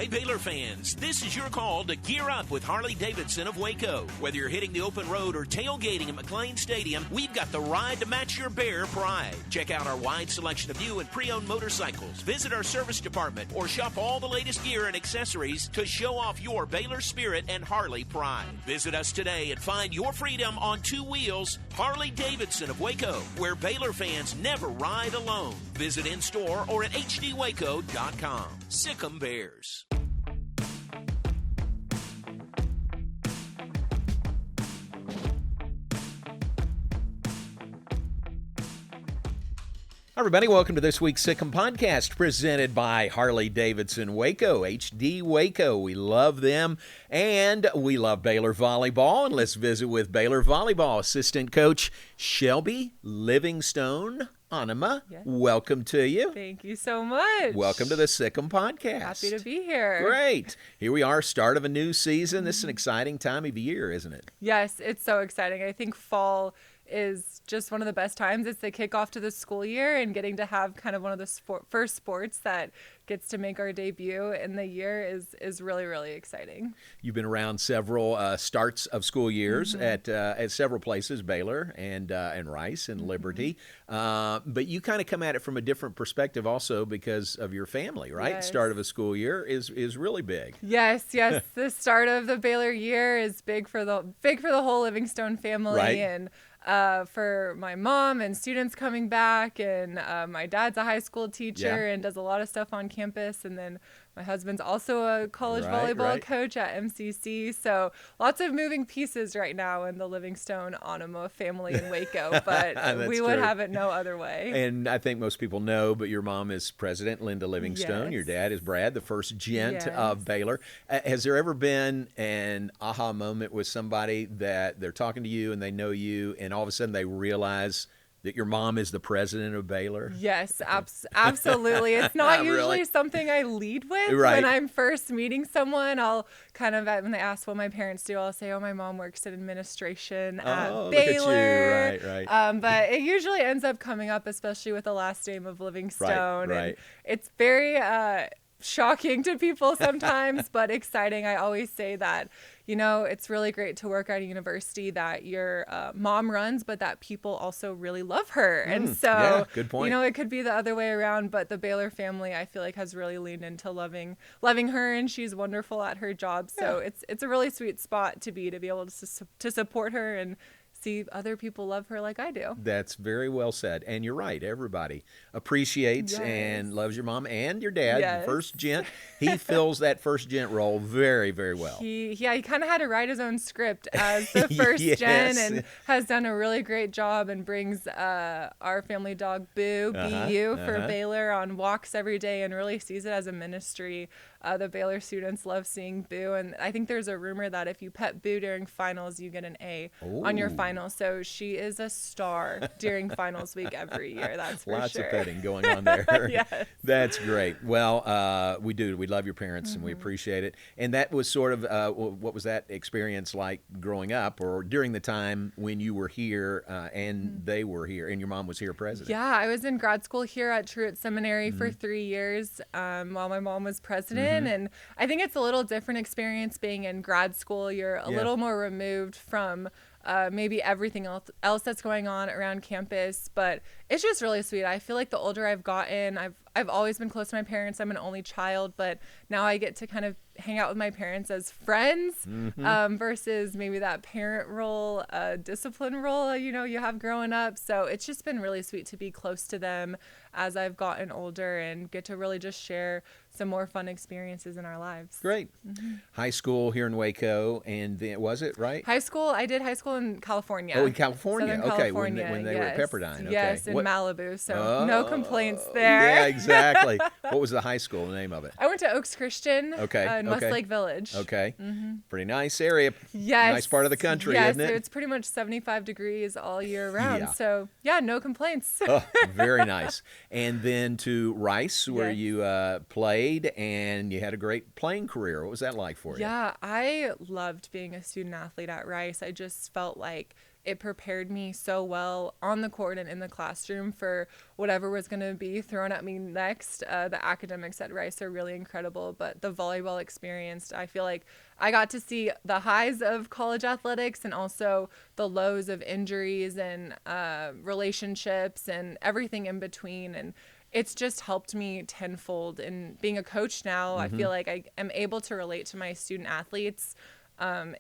Hey Baylor fans, this is your call to gear up with Harley-Davidson of Waco. Whether you're hitting the open road or tailgating at McLean Stadium, we've got the ride to match your Bear pride. Check out our wide selection of new and pre-owned motorcycles, visit our service department, or shop all the latest gear and accessories to show off your Baylor spirit and Harley pride. Visit us today and find your freedom on two wheels. Harley-Davidson of Waco, where Baylor fans never ride alone. Visit in-store or at hdwaco.com. Sick 'em Bears. Hi, everybody. Welcome to this week's Sick 'em Podcast presented by Harley-Davidson Waco, HD Waco. We love them, and we love Baylor Volleyball. And let's visit with Baylor Volleyball assistant coach Shelby Livingstone. Anema, yes. Welcome to you. Thank you so much. Welcome to the Sick 'em Podcast. Happy to be here. Great. Here we are, start of a new season. This is an exciting time of the year, isn't it? Yes, it's so exciting. I think fall is just one of the best times. It's the kickoff to the school year, and getting to have kind of one of the first sports that gets to make our debut in the year is really, really exciting. You've been around several starts of school years at several places, Baylor and Rice and Liberty, but you kind of come at it from a different perspective also because of your family, right? Yes. Start of a school year is really big. Yes. The start of the Baylor year is big for the whole Livingstone family, right. And for my mom and students coming back, and my dad's a high school teacher and does a lot of stuff on campus, and then my husband's also a college volleyball coach at MCC, so lots of moving pieces right now in the Livingstone Anema family in Waco, but we would have it no other way. And I think most people know, but your mom is President Linda Livingstone. Yes. Your dad is Brad, the first gent of Baylor. Has there ever been an aha moment with somebody that they're talking to you and they know you, and all of a sudden they realize that your mom is the president of Baylor? Yes, absolutely. It's not usually something I lead with. Right. When I'm first meeting someone, I'll kind of, when they ask what my parents do, I'll say, oh, my mom works in administration at Baylor. Look at you. Right. But it usually ends up coming up, especially with the last name of Livingstone. Right. And it's very shocking to people sometimes, but exciting. I always say that, it's really great to work at a university that your mom runs, but that people also really love her. And so, good point. It could be the other way around, but the Baylor family, I feel like, has really leaned into loving her, and she's wonderful at her job. So it's a really sweet spot to be able to support her and see other people love her like I do. That's very well said. And you're right. Everybody appreciates and loves your mom and your dad, the first gent. He fills that first gent role very, very well. He kind of had to write his own script as the first gen, and has done a really great job, and brings our family dog Boo, BU, for Baylor on walks every day, and really sees it as a ministry. The Baylor students love seeing Boo, and I think there's a rumor that if you pet Boo during finals, you get an A on your finals. So she is a star during finals week every year. That's for Lots sure. of petting going on there. Yes. That's great. Well, we do. We love your parents, and we appreciate it. And that was sort of what was that experience like growing up, or during the time when you were here and they were here, and your mom was here president? Yeah, I was in grad school here at Truett Seminary for 3 years while my mom was president. And I think it's a little different experience being in grad school. You're a little more removed from maybe everything else that's going on around campus, but it's just really sweet. I feel like the older I've gotten, I've always been close to my parents. I'm an only child, but now I get to kind of hang out with my parents as friends versus maybe that parent role, discipline role, you have growing up. So it's just been really sweet to be close to them as I've gotten older and get to really just share some more fun experiences in our lives. Great. High school here in Waco, and then, was it right? I did high school in California. Oh, in California. Southern Okay, California, when they were at Pepperdine. Okay. Yes, in Malibu. So no complaints there. Yeah, exactly. What was the high school, the name of it? I went to Oaks Christian in Westlake Village. Okay. Pretty nice area. Yes. Nice part of the country, isn't it? Yes, it's pretty much 75 degrees all year round. Yeah. So, no complaints. Oh, very nice. And then to Rice, where you played, and you had a great playing career. What was that like for you? Yeah, I loved being a student athlete at Rice. I just felt like it prepared me so well on the court and in the classroom for whatever was going to be thrown at me next. The academics at Rice are really incredible, but the volleyball experience, I feel like I got to see the highs of college athletics and also the lows of injuries and relationships and everything in between. And it's just helped me tenfold. And being a coach now, I feel like I am able to relate to my student athletes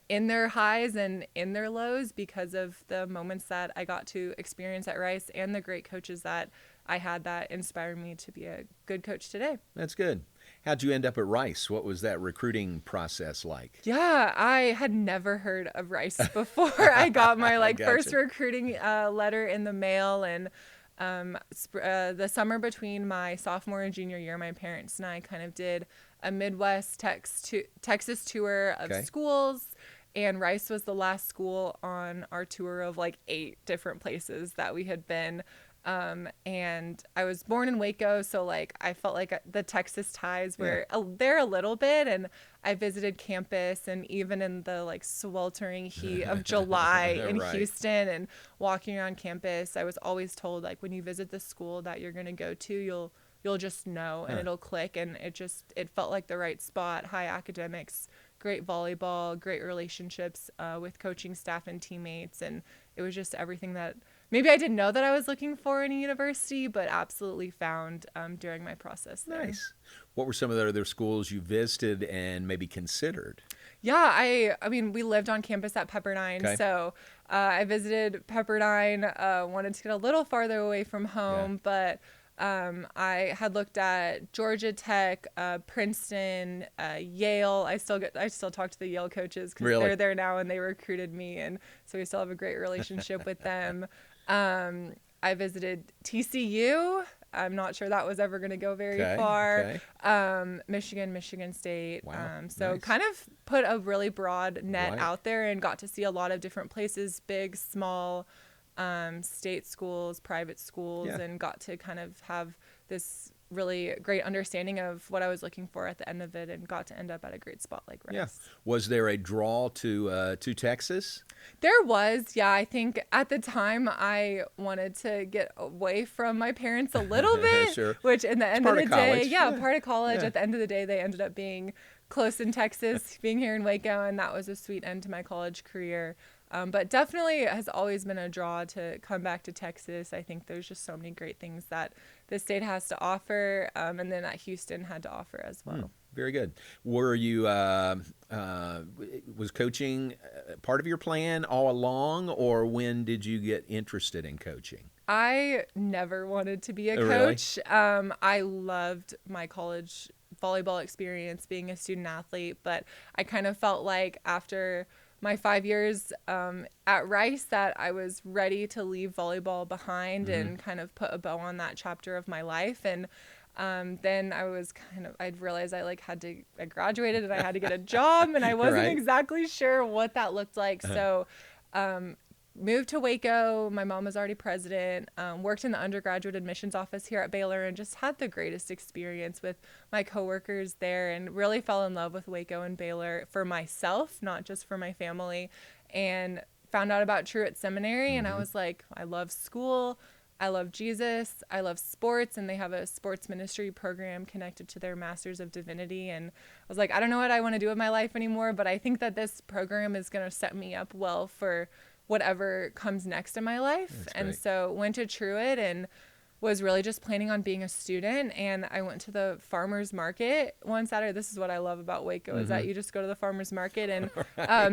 in their highs and in their lows because of the moments that I got to experience at Rice and the great coaches that I had that inspired me to be a good coach today. That's good. How'd you end up at Rice? What was that recruiting process like? Yeah, I had never heard of Rice before. I got my first recruiting letter in the mail, and the summer between my sophomore and junior year, my parents and I kind of did a Midwest Texas tour of schools, and Rice was the last school on our tour of 8 different places that we had been. And I was born in Waco, so I felt like the Texas ties were there a little bit, and I visited campus, and even in the sweltering heat of July in Houston and walking around campus, I was always told when you visit the school that you're going to go to, you'll just know and it'll click, and it felt like the right spot. High academics, great volleyball, great relationships with coaching staff and teammates, and it was just everything that maybe I didn't know that I was looking for in a university, but absolutely found during my process there. Nice. What were some of the other schools you visited and maybe considered? Yeah, I mean, we lived on campus at Pepperdine, so I visited Pepperdine, wanted to get a little farther away from home, but I had looked at Georgia Tech, Princeton, Yale. I still talk to the Yale coaches because they're there now and they recruited me, and so we still have a great relationship with them. I visited TCU. I'm not sure that was ever going to go very far. Michigan State. Wow. So kind of put a really broad net out there and got to see a lot of different places, big, small, state schools, private schools, and got to kind of have this really great understanding of what I was looking for at the end of it, and got to end up at a great spot like Rice. Yeah. Was there a draw to Texas? There was, yeah. I think at the time I wanted to get away from my parents a little bit, which in the end of the day, part of college. At the end of the day, they ended up being close in Texas, being here in Waco, and that was a sweet end to my college career. But definitely it has always been a draw to come back to Texas. I think there's just so many great things that the state has to offer, and then that Houston had to offer as well. Very good. Were you, was coaching part of your plan all along, or when did you get interested in coaching? I never wanted to be a coach. Really? I loved my college volleyball experience, being a student athlete, but I kind of felt like after my 5 years at Rice that I was ready to leave volleyball behind and kind of put a bow on that chapter of my life. And then I'd realized I graduated and I had to get a job, and I wasn't exactly sure what that looked like. So moved to Waco. My mom was already president, worked in the undergraduate admissions office here at Baylor, and just had the greatest experience with my coworkers there, and really fell in love with Waco and Baylor for myself, not just for my family, and found out about Truett Seminary. And I was like, I love school. I love Jesus. I love sports. And they have a sports ministry program connected to their Masters of Divinity. And I was like, I don't know what I want to do with my life anymore, but I think that this program is going to set me up well for whatever comes next in my life. And so went to Truett and was really just planning on being a student. And I went to the farmer's market one Saturday. This is what I love about Waco, is that you just go to the farmer's market, and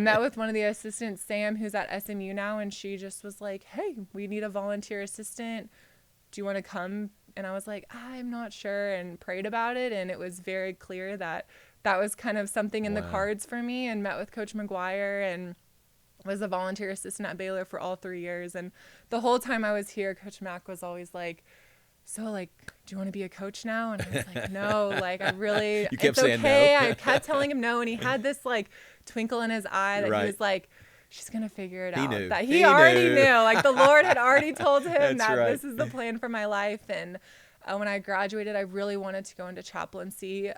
met with one of the assistants, Sam, who's at SMU now. And she just was like, hey, we need a volunteer assistant. Do you want to come? And I was like, I'm not sure, and prayed about it. And it was very clear that that was kind of something in the cards for me, and met with Coach McGuire and was a volunteer assistant at Baylor for all 3 years. And the whole time I was here, Coach Mack was always like, so do you want to be a coach now? And I was like, no, I really, you kept it's saying okay. No. I kept telling him no. And he had this twinkle in his eye that he was like, she's going to figure it out. Knew. That he already knew. The Lord had already told him that this is the plan for my life. And when I graduated, I really wanted to go into chaplaincy,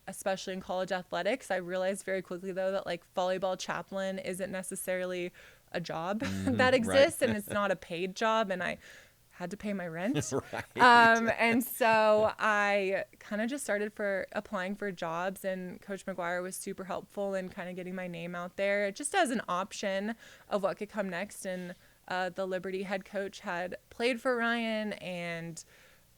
especially in college athletics. I realized very quickly, though, that volleyball chaplain isn't necessarily a job that exists, and it's not a paid job, and I had to pay my rent. And so I kind of just started applying for jobs, and Coach McGuire was super helpful in kind of getting my name out there just as an option of what could come next. And the Liberty head coach had played for Ryan and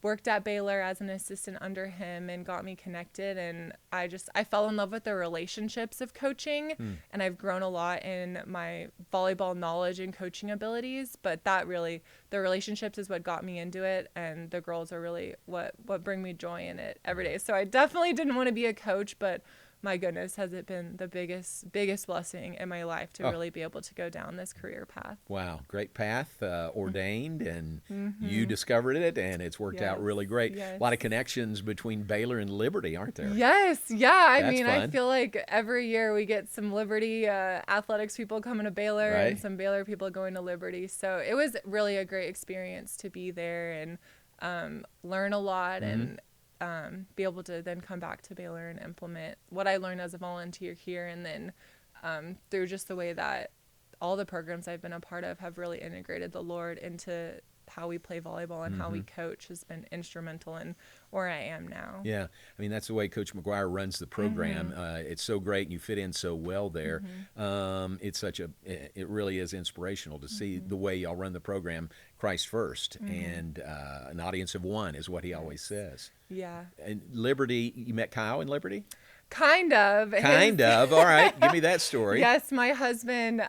worked at Baylor as an assistant under him and got me connected. And I fell in love with the relationships of coaching, and I've grown a lot in my volleyball knowledge and coaching abilities, but the relationships is what got me into it, and the girls are really what bring me joy in it every day. So I definitely didn't want to be a coach, but my goodness, has it been the biggest blessing in my life to really be able to go down this career path. Wow, great path, ordained, and you discovered it, and it's worked out really great. Yes. A lot of connections between Baylor and Liberty, aren't there? Yes, yeah. I mean, fun. I feel like every year we get some Liberty athletics people coming to Baylor and some Baylor people going to Liberty. So it was really a great experience to be there and learn a lot and be able to then come back to Baylor and implement what I learned as a volunteer here. And then through just the way that all the programs I've been a part of have really integrated the Lord into how we play volleyball and how we coach has been instrumental in where I am now. Yeah, I mean, that's the way Coach McGuire runs the program. It's so great, and you fit in so well there. It really is inspirational to see the way y'all run the program, Christ first, and an audience of one is what he always says. Yeah. And Liberty, you met Kyle in Liberty? Kind of. All right. Give me that story. Yes, my husband,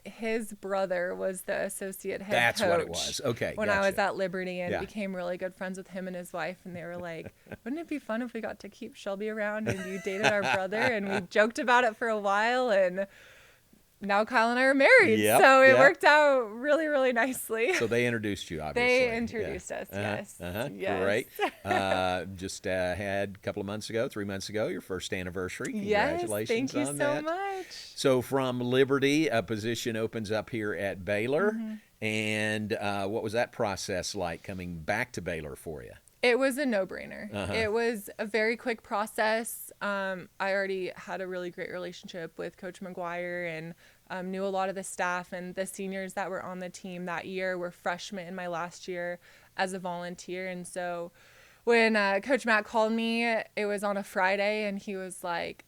his brother was the associate head That's coach. what it was. Okay. When gotcha. I was at Liberty, and became really good friends with him and his wife. And they were like, wouldn't it be fun if we got to keep Shelby around and you dated our brother? And we joked about it for a while, and now Kyle and I are married. So it worked out really, really nicely. So they introduced you, obviously. They introduced us, yes. Yes. Great. Just had a couple of 3 months ago, your first anniversary. Congratulations thank you on so that. much. So from Liberty, a position opens up here at Baylor. And what was that process like coming back to Baylor for you? It was a no-brainer. It was a very quick process. I already had a really great relationship with Coach McGuire and knew a lot of the staff, and the seniors that were on the team that year were freshmen in my last year as a volunteer. And so when Coach Matt called me, it was on a Friday, and he was like,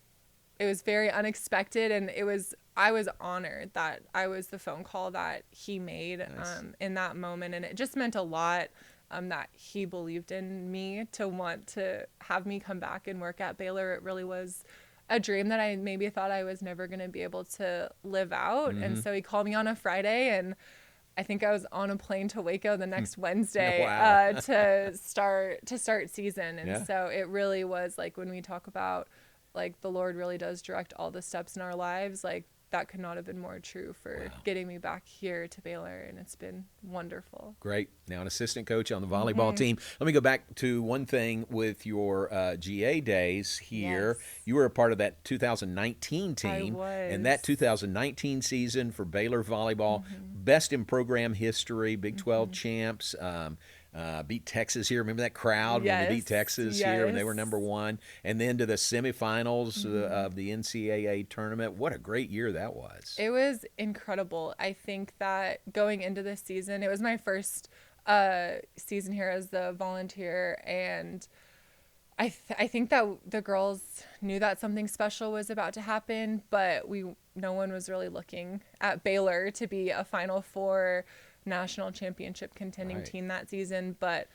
it was very unexpected, and I was honored that I was the phone call that he made in that moment, and it just meant a lot. That he believed in me to want to have me come back and work at Baylor. It really was a dream that I maybe thought I was never going to be able to live out. And so he called me on a Friday, and I think I was on a plane to Waco the next Wednesday to start season. And so it really was like, when we talk about like the Lord really does direct all the steps in our lives, like that could not have been more true for getting me back here to Baylor, and it's been wonderful. Great. Now an assistant coach on the volleyball team. Let me go back to one thing with your GA days here. Yes. You were a part of that 2019 team. I was. And that 2019 season for Baylor volleyball, best in program history, Big 12 champs, beat Texas here. Remember that crowd when we beat Texas here when they were number one? And then to the semifinals of the NCAA tournament. What a great year that was. It was incredible. I think that going into this season, it was my first season here as the volunteer, and I think that the girls knew that something special was about to happen, but no one was really looking at Baylor to be a Final Four national championship contending team that season. But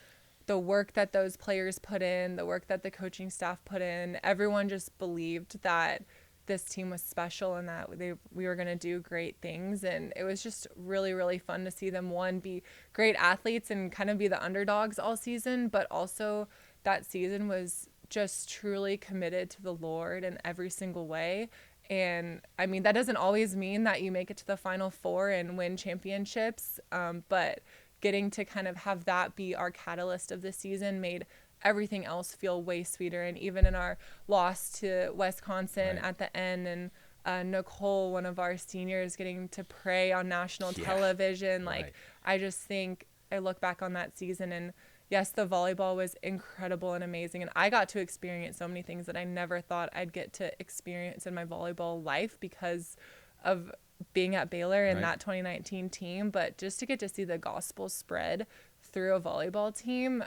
the work that those players put in, the work that the coaching staff put in, everyone just believed that this team was special and that we were going to do great things. And it was just really, really fun to see them, one, be great athletes and kind of be the underdogs all season, but also that season was just truly committed to the Lord in every single way. And I mean, that doesn't always mean that you make it to the Final Four and win championships, but getting to kind of have that be our catalyst of the season made everything else feel way sweeter. And even in our loss to Wisconsin at the end, and Nicole, one of our seniors, getting to pray on national television, I just think I look back on that season, and yes, the volleyball was incredible and amazing, and I got to experience so many ththings that I never thought I'd get to experience in my volleyball life because of being at Baylor and that 2019 team, but just to get to see the gospel spread through a volleyball team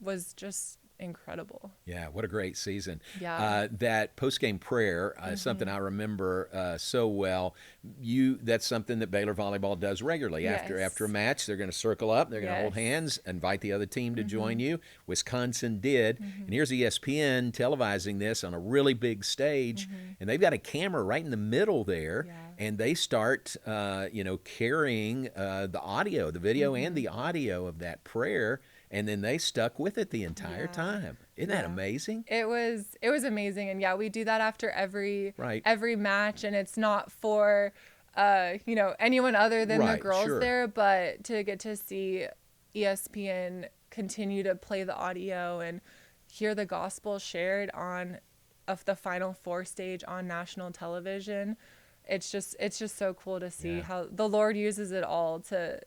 was just incredible. Yeah, what a great season. Yeah. That post-game prayer, something I remember so well. That's something that Baylor volleyball does regularly. Yes. After a match, they're going to circle up, they're going to hold hands, invite the other team to join you. Wisconsin did. And here's ESPN televising this on a really big stage, and they've got a camera right in the middle there, and they start carrying the audio, the video and the audio of that prayer. And then they stuck with it the entire time. Isn't that amazing? It was amazing. And we do that after every match. And it's not for, anyone other than the girls there, but to get to see ESPN continue to play the audio and hear the gospel shared on the Final Four stage on national television. It's just so cool to see how the Lord uses it all to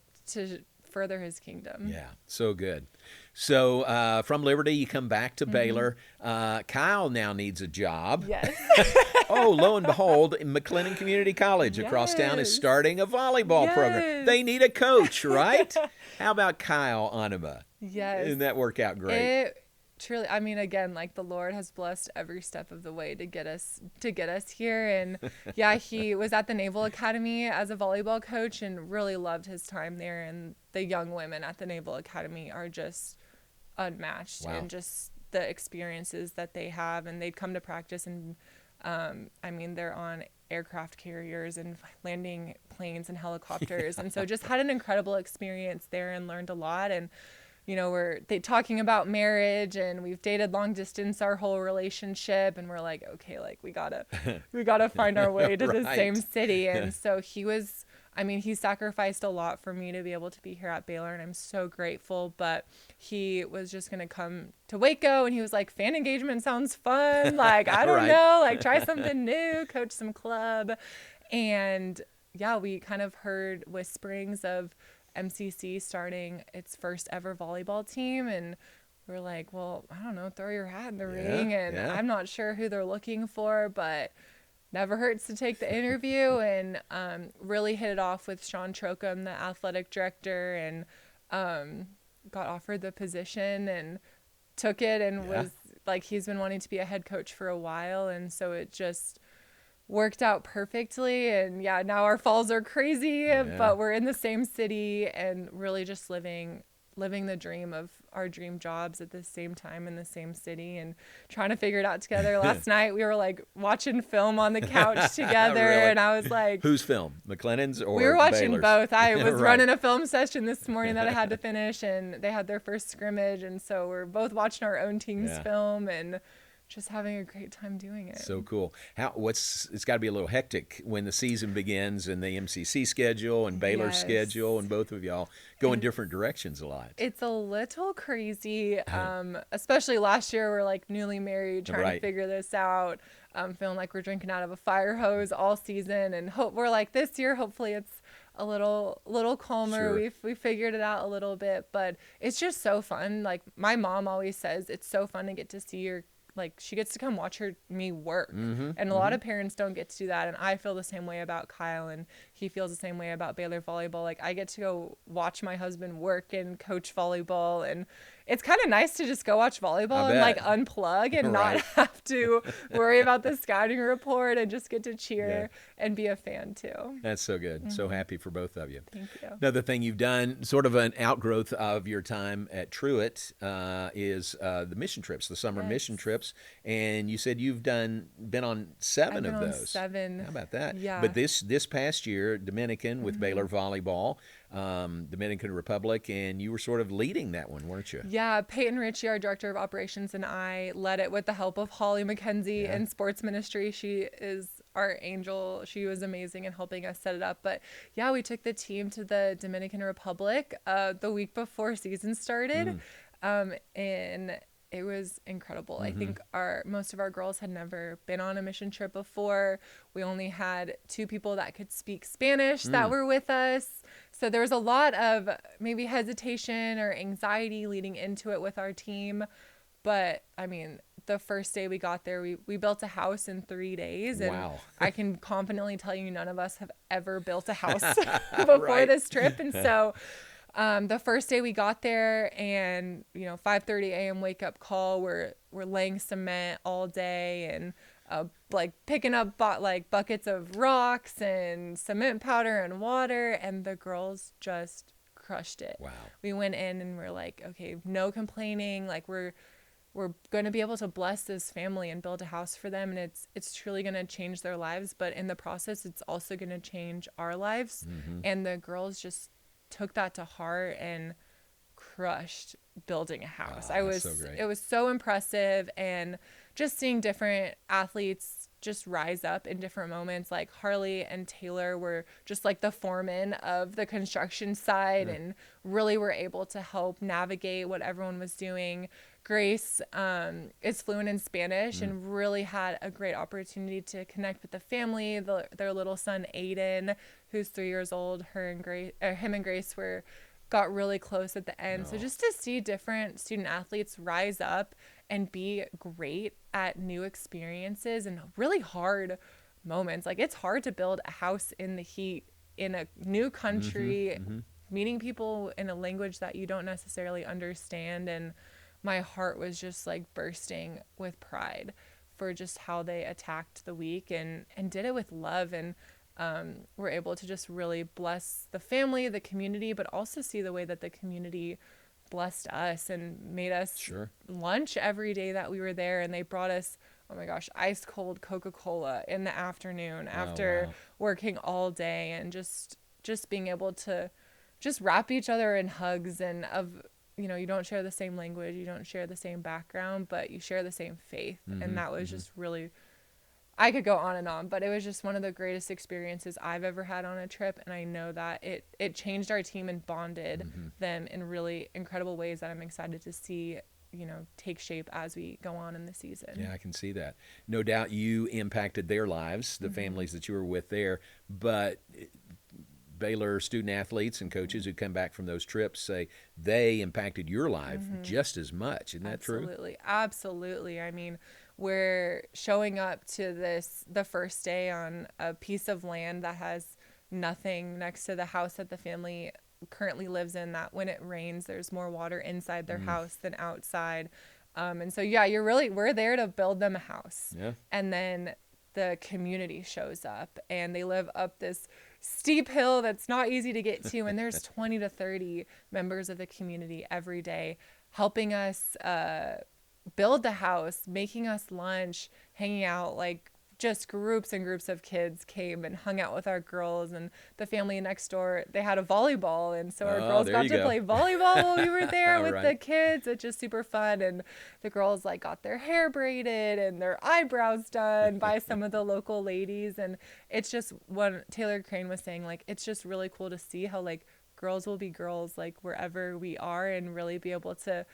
further his kingdom. Yeah, so good. So from Liberty, you come back to Baylor. Kyle now needs a job. Yes. Oh, lo and behold, McLennan Community College across town is starting a volleyball program. They need a coach, right? How about Kyle Anema? Yes. Didn't that work out great? Truly, I mean, again, like the Lord has blessed every step of the way to get us here. And he was at the Naval Academy as a volleyball coach and really loved his time there. And the young women at the Naval Academy are just unmatched and just the experiences that they have. And they'd come to practice and, they're on aircraft carriers and landing planes and helicopters. And so just had an incredible experience there and learned a lot. And we're talking about marriage and we've dated long distance our whole relationship. And we're like, okay, like we gotta find our way to the same city. And so he sacrificed a lot for me to be able to be here at Baylor. And I'm so grateful, but he was just going to come to Waco and he was like, fan engagement sounds fun. Like, I don't know, like try something new, coach some club. And we kind of heard whisperings of MCC starting its first ever volleyball team, and we're like, well, I don't know, throw your hat in the ring. And I'm not sure who they're looking for, but never hurts to take the interview. And really hit it off with Sean Trocum, the athletic director, and got offered the position and took it and was like, he's been wanting to be a head coach for a while, and so it just worked out perfectly. And now our falls are crazy, but we're in the same city and really just living the dream of our dream jobs at the same time in the same city and trying to figure it out together. Last night we were like watching film on the couch together. Really? And I was like, whose film? McLennan's or we were watching Baylor's? Both. I was running a film session this morning that I had to finish, and they had their first scrimmage, and so we're both watching our own team's film and just having a great time doing it. So cool. It's got to be a little hectic when the season begins and the MCC schedule and Baylor's schedule, and both of y'all go in different directions a lot. It's a little crazy, especially last year. We're like newly married, trying to figure this out, feeling like we're drinking out of a fire hose all season, and we're like, this year, hopefully it's a little calmer. Sure. We figured it out a little bit, but it's just so fun. Like my mom always says, it's so fun to get to see she gets to come watch me work. And a lot of parents don't get to do that. And I feel the same way about Kyle, and he feels the same way about Baylor volleyball. Like I get to go watch my husband work and coach volleyball, and it's kind of nice to just go watch volleyball and like unplug and not have to worry about the scouting report and just get to cheer and be a fan too. That's so good. So happy for both of you. Thank you. Another thing you've done, sort of an outgrowth of your time at Truett, is the mission trips, the summer mission trips. And you said you've been on 7 of those. 7. How about that? Yeah. But this past year, Dominican with Baylor volleyball, Dominican Republic, and you were sort of leading that one, weren't you? Yeah, Peyton Ritchie, our director of operations, and I led it with the help of Holly McKenzie in sports ministry. She is our angel. She was amazing in helping us set it up. But we took the team to the Dominican Republic the week before season started, and it was incredible. I think most of our girls had never been on a mission trip before. We only had 2 people that could speak Spanish that were with us. So there was a lot of maybe hesitation or anxiety leading into it with our team. But the first day we got there, we built a house in 3 days. And wow. I can confidently tell you none of us have ever built a house before Right. this trip. And so the first day we got there, and 5:30 a.m. wake up call, we're laying cement all day and like picking up buckets of rocks and cement powder and water, and the girls just crushed it. Wow. We went in and we're like, okay, no complaining. Like we're going to be able to bless this family and build a house for them, and it's truly going to change their lives, but in the process it's also going to change our lives. And the girls just took that to heart and crushed building a house. So great. It was so impressive, and just seeing different athletes just rise up in different moments. Like Harley and Taylor were just like the foreman of the construction side and really were able to help navigate what everyone was doing. Grace is fluent in Spanish and really had a great opportunity to connect with the family. Their little son Aiden, who's 3 years old, him and Grace got really close at the end. So just to see different student athletes rise up and be great at new experiences and really hard moments. Like it's hard to build a house in the heat in a new country, meeting people in a language that you don't necessarily understand. And my heart was just like bursting with pride for just how they attacked the week and did it with love, and were able to just really bless the family, the community, but also see the way that the community blessed us and made us lunch every day that we were there. And they brought us, oh my gosh, ice cold Coca-Cola in the afternoon after working all day, and just being able to just wrap each other in hugs and you don't share the same language, you don't share the same background, but you share the same faith. And that was just really, I could go on and on, but it was just one of the greatest experiences I've ever had on a trip. And I know that it changed our team and bonded them in really incredible ways that I'm excited to see, take shape as we go on in the season. Yeah, I can see that. No doubt you impacted their lives, the families that you were with there, but Baylor student athletes and coaches who come back from those trips say they impacted your life just as much. Isn't that true? Absolutely. I mean, we're showing up to the first day on a piece of land that has nothing next to the house that the family currently lives in, that when it rains, there's more water inside their house than outside. And so, we're there to build them a house. Yeah. And then the community shows up, and they live up this steep hill that's not easy to get to, and there's 20 to 30 members of the community every day helping us build the house, making us lunch, hanging out. Like just groups and groups of kids came and hung out with our girls, and the family next door, they had a volleyball, and so our girls got to play volleyball while we were there with the kids. It's just super fun. And the girls got their hair braided and their eyebrows done by some of the local ladies. And it's just what Taylor Crane was saying, it's just really cool to see how girls will be girls wherever we are, and really be able to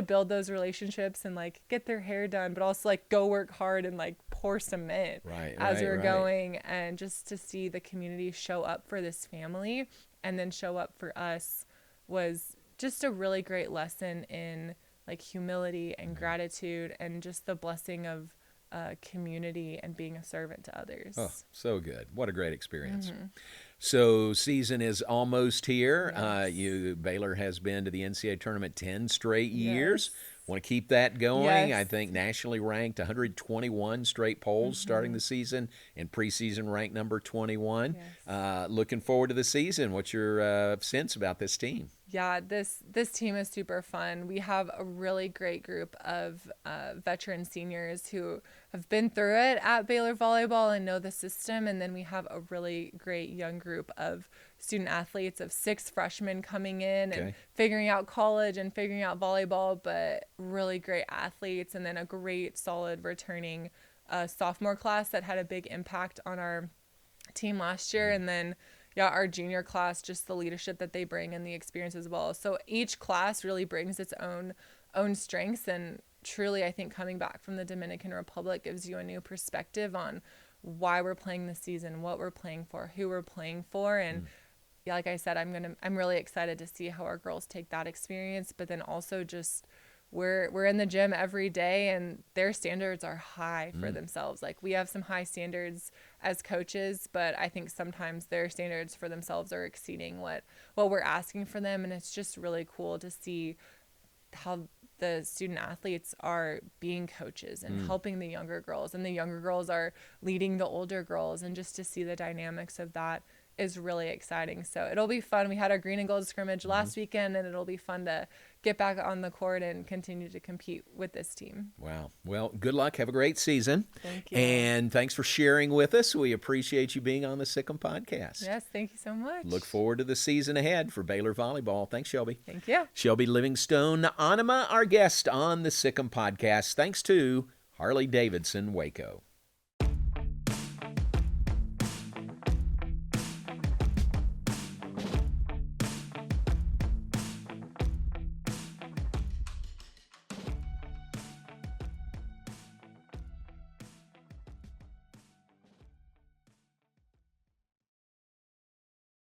build those relationships and get their hair done, but also go work hard and pour cement as we're going. And just to see the community show up for this family and then show up for us was just a really great lesson in humility and gratitude and just the blessing of community and being a servant to others. Oh, so good. What a great experience. So season is almost here. Yes. Baylor has been to the NCAA tournament 10 straight years. Yes. Want to keep that going. Yes. I think nationally ranked 121 straight polls starting the season, and preseason ranked number 21. Yes. Looking forward to the season. What's your sense about this team? Yeah, this team is super fun. We have a really great group of veteran seniors who have been through it at Baylor Volleyball and know the system. And then we have a really great young group of student athletes of 6 freshmen coming in and figuring out college and figuring out volleyball, but really great athletes. And then a great, solid returning sophomore class that had a big impact on our team last year. And then our junior class, just the leadership that they bring and the experience as well. So each class really brings its own strengths, and truly I think coming back from the Dominican Republic gives you a new perspective on why we're playing this season, what we're playing for, who we're playing for. And like I said, I'm really excited to see how our girls take that experience, but then also just we're in the gym every day, and their standards are high for themselves. Like, we have some high standards as coaches, but I think sometimes their standards for themselves are exceeding what we're asking for them. And it's just really cool to see how the student athletes are being coaches and helping the younger girls, and the younger girls are leading the older girls, and just to see the dynamics of that is really exciting. So it'll be fun. We had our green and gold scrimmage last weekend, and it'll be fun to get back on the court and continue to compete with this team. Wow. Well, good luck. Have a great season. Thank you. And thanks for sharing with us. We appreciate you being on the Sikkim podcast. Yes, thank you so much. Look forward to the season ahead for Baylor volleyball. Thanks, Shelby. Thank you. Shelby Livingstone, Anema, our guest on the Sikkim podcast. Thanks to Harley Davidson Waco.